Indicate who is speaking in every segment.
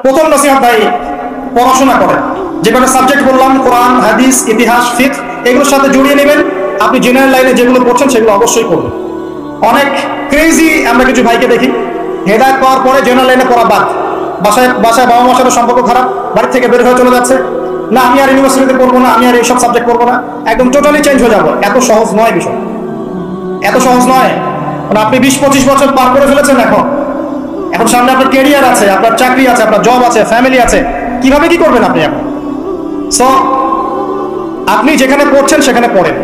Speaker 1: প্রথম নসিহত ভাই, পড়াশোনা করেন। যে কটা সাবজেক্ট বললাম, কোরআন, হাদিস, ইতিহাস, ফিকহ, এগুলোর সাথে জড়িয়ে নেবেন। আপনি জেনারেল লাইনে যেগুলো পড়ছেন সেগুলো অবশ্যই পড়বেন। অনেক ক্রেজি আমরা কিছু ভাইকে দেখি, হেদায়েত পাওয়ার পরে জেনারেল লাইনে পড়া বাদ, বাসায় বাবা মার সাথে সম্পর্ক খারাপ, বাড়ি থেকে বের হয়ে চলে যাচ্ছে, না আমি আর ইউনিভার্সিটিতে পড়বো না, আমি আর এইসব সাবজেক্ট পড়বো না, একদম টোটালি চেঞ্জ হয়ে যাবো। এত সহজ নয় বিষয়, এত সহজ নয়। মানে আপনি 20-25 বছর পার করে ফেলেছেন, এখন সামনে আপনার ক্যারিয়ার আছে, আপনার চাকরি আছে, আপনার জব আছে, ফ্যামিলি আছে, কিভাবে কি করবেন আপনি এখন? সো আপনি যেখানে পড়ছেন সেখানে পড়েন,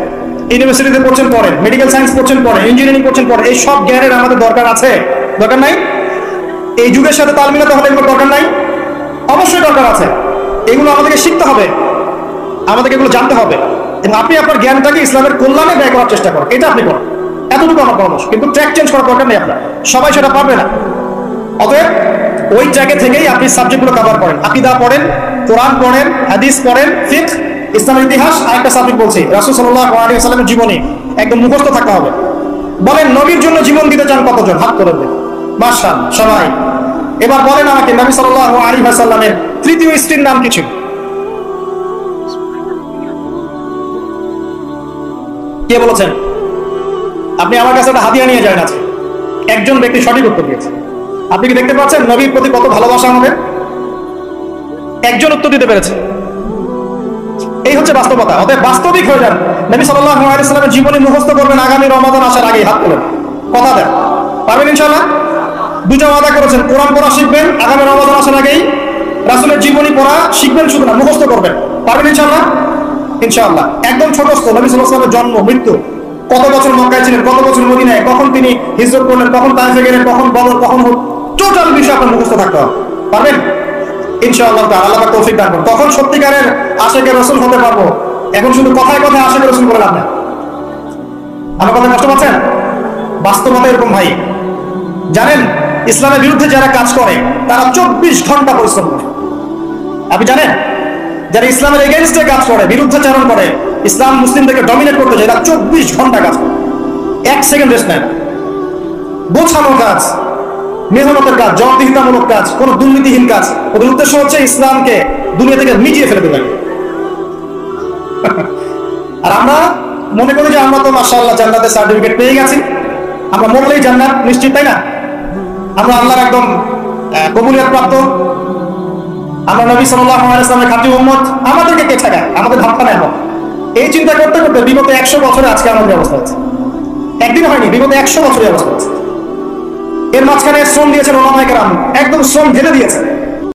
Speaker 1: ইউনিভার্সিটিতে পড়ছেন পড়েন, মেডিকেল সায়েন্স পড়ছেন পড়েন, ইঞ্জিনিয়ারিং পড়ছেন পড়েন, এই সব জ্ঞানের আমাদের দরকার আছে, দরকার নাই? এই যুগের সাথে তাল মিলাতে হলে এগুলো দরকার নাই? অবশ্যই দরকার আছে। এগুলো আমাদেরকে শিখতে হবে, আমাদেরকে এগুলো জানতে হবে, এবং আপনি আপনার জ্ঞানটাকে ইসলামের কল্যাণে ব্যয় করার চেষ্টা করেন, এটা আপনি করেন। এতটুকু আমার পরামর্শ। কিন্তু ট্র্যাক চেঞ্জ করার দরকার নেই, আপনার সবাই সেটা পারবে না। অতএব ওই জায়গা থেকেই আপনি সাবজেক্টগুলো কভার করেন। আকীদা পড়েন, কোরআন পড়েন, হাদিস পড়েন, ফিকহ, ইসলামের ইতিহাস। আরেকটা সাবজেক্ট বলছি, রাসূল সাল্লাল্লাহু আলাইহি ওয়াসাল্লামের জীবনী একদম মুখস্থ থাকতে হবে। বলেন নবীর জন্য জীবন দিতে চান কতজন? হাত তুলে দেন। মাশাআল্লাহ, সবাই। এবার বলেন আমাকে, নবী সাল্লাল্লাহু আলাইহি ওয়াসাল্লামের তৃতীয় স্ত্রীর নাম কি ছিল? কে বলেছেন? আপনি আমার কাছে একটা হাদিয়া নিয়ে যান আছে, একজন ব্যক্তি সঠিক উত্তর দিয়েছে। আপনি কি দেখতে পাচ্ছেন নবীর প্রতি কত ভালোবাসা আমাদের? একজন উত্তর দিতে পেরেছে। এই হচ্ছে বাস্তবতা। অতএব বাস্তবিক হয়ে যান। নবী সাল্লাল্লাহু আলাইহি ওয়াসাল্লামের জীবনী মুখস্থ করবেন আগামী রমাদান আসার আগেই। হাত তোলেন, কথা দেন, পারবেন ইনশাআল্লাহ? দুটো ওয়াদা করেছেন, কোরআন পড়া শিখবেন আগামী রমাদান আসার আগেই, রাসূলের জীবনী পড়া শিখবেন, শুধু না মুখস্থ করবেন। পারবেন ইনশাআল্লাহ? ইনশাআল্লাহ। একদম ছোটস্থ নবী সাল্লাল্লাহু আলাইহি ওয়াসাল্লামের জন্ম, মৃত্যু, কত বছর মক্কায় ছিলেন, কত বছর মদিনায়, কখন তিনি হিজরত করলেন, কখন তায়েফে গেলেন, কখন বদর, কখন হুদ, টোটাল বিষয় আপনার মুখস্থ থাকতে হবে। পারবেন ইনশাআল্লাহ তাআলা। আল্লাহ পাক তৌফিক দান করুন। তখন সত্যিকারের আশিকে রাসূল হতে পারবো। এখন শুধু কথায় কথায় আশিকে রাসূল বলে লাভ নেই। আমার কথা কষ্ট পাচ্ছেন? বাস্তবতা এরকম ভাই। জানেন ইসলামের বিরুদ্ধে যারা কাজ করে তারা 24 ঘন্টা পরিশ্রম করে। আপনি জানেন যারা ইসলামের এগেইনস্টে কাজ করে, বিরুদ্ধাচারণ করে, ইসলাম মুসলিমদেরকে ডমিনেট করতে চায়, এরা 24 ঘন্টা কাজ করে, 1 সেকেন্ড রেস্ট নেয় না। বোঝানো কাজ, মেহনতের কাজ, জবাবদিহিতামূলক কাজ, কোন দুর্নীতিহীন কাজ। ওদের উদ্দেশ্য হচ্ছে ইসলামকে দুনিয়া থেকে মিটিয়ে ফেলে দেবে। আর আমরা মনে করি যে আমরা তো মাশাআল্লাহ জান্নাতের সার্টিফিকেট পেয়ে গেছি, আমরা মরলেই জান্নাত নিশ্চিত, তাই না? আমরা আল্লাহর একদম কবুলিয়ত প্রাপ্ত, আমরা নবী সাল্লাল্লাহু আলাইহি ওয়াসাল্লামের খাঁটি উম্মত, আমাদেরকে কে ঠেকায়, আমাদের ভাবটা নেই। এই চিন্তা করতে করতে বিগত 100 বছরে আজকে আমাদের অবস্থা হচ্ছে। একদিন হয়নি, বিগত 100 বছরের অবস্থা হচ্ছে। এর মাঝখানে শ্রম দিয়েছেন ওলামায়ে কেরাম, একদম শ্রম ঢেলে দিয়েছেন।